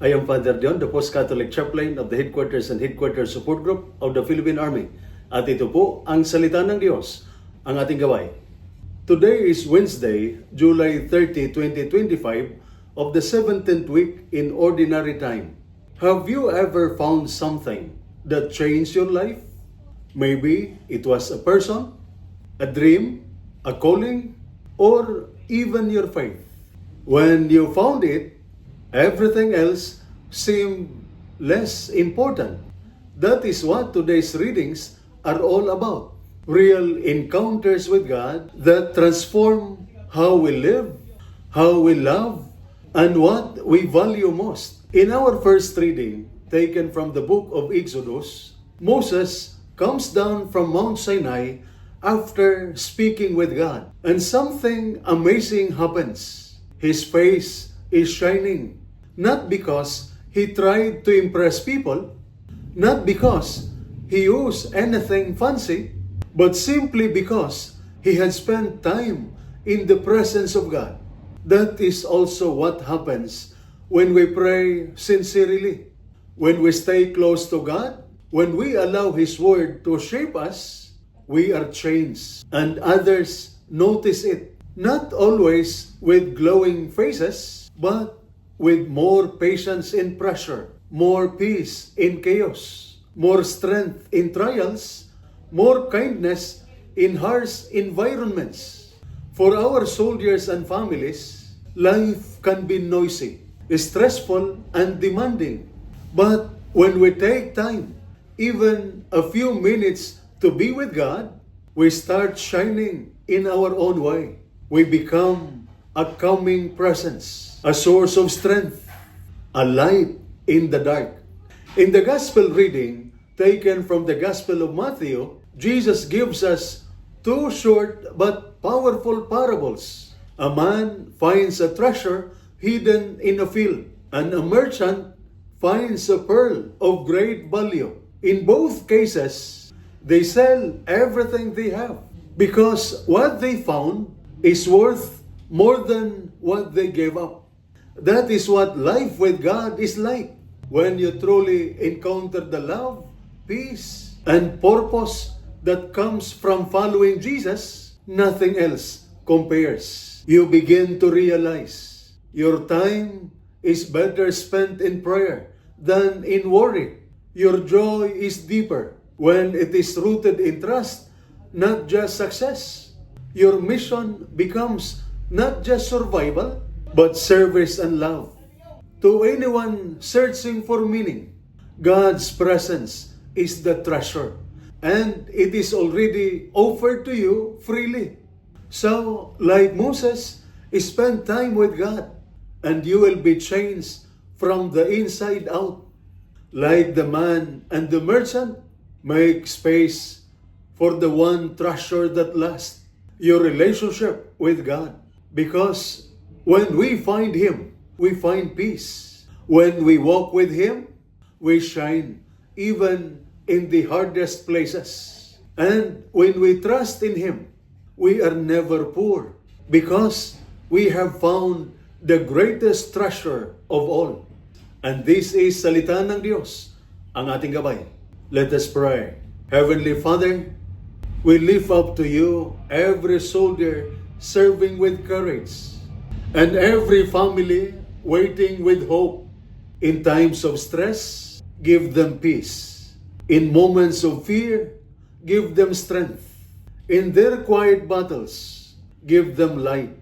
I am Father Dion, the Post-Catholic Chaplain of the Headquarters and Headquarters Support Group of the Philippine Army. At ito po ang salita ng Diyos, ang ating gabay. Today is Wednesday, July 30, 2025 of the 17th week in Ordinary Time. Have you ever found something that changed your life? Maybe it was a person, a dream, a calling, or even your faith. When you found it, everything else seemed less important. That is what today's readings are all about. Real encounters with God that transform how we live, how we love, and what we value most. In our first reading, taken from the book of Exodus, Moses comes down from Mount Sinai after speaking with God, and something amazing happens. His face is shining. Not because he tried to impress people, not because he used anything fancy, but simply because he had spent time in the presence of God. That is also what happens when we pray sincerely, when we stay close to God, when we allow His Word to shape us, we are changed, and others notice it. Not always with glowing faces, but with more patience in pressure, more peace in chaos, more strength in trials, more kindness in harsh environments. For our soldiers and families, life can be noisy, stressful, and demanding. But when we take time, even a few minutes to be with God, we start shining in our own way. We become a calming presence, a source of strength, a light in the dark. In the Gospel reading, taken from the Gospel of Matthew, Jesus gives us two short but powerful parables. A man finds a treasure hidden in a field, and a merchant finds a pearl of great value. In both cases, they sell everything they have because what they found is worth more than what they gave up. That is what life with God is like. When you truly encounter the love, peace, and purpose that comes from following Jesus, nothing else compares. You begin to realize your time is better spent in prayer than in worry. Your joy is deeper when it is rooted in trust, not just success. Your mission becomes not just survival, but service and love. To anyone searching for meaning, God's presence is the treasure, and it is already offered to you freely. So, like Moses, spend time with God, and you will be changed from the inside out. Like the man and the merchant, make space for the one treasure that lasts, your relationship with God. Because when we find Him, we find peace. When we walk with Him, we shine even in the hardest places. And when we trust in Him, we are never poor because we have found the greatest treasure of all. And this is Salita ng Diyos, ang ating gabay. Let us pray. Heavenly Father, we lift up to you every soldier serving with courage, and every family waiting with hope. In times of stress, give them peace. In moments of fear, give them strength. In their quiet battles, give them light.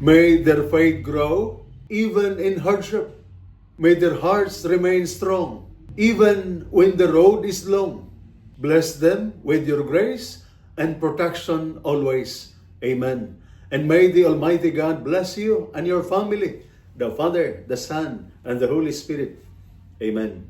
May their faith grow even in hardship. May their hearts remain strong even when the road is long. Bless them with your grace and protection always. Amen. And may the Almighty God bless you and your family, the Father, the Son, and the Holy Spirit. Amen.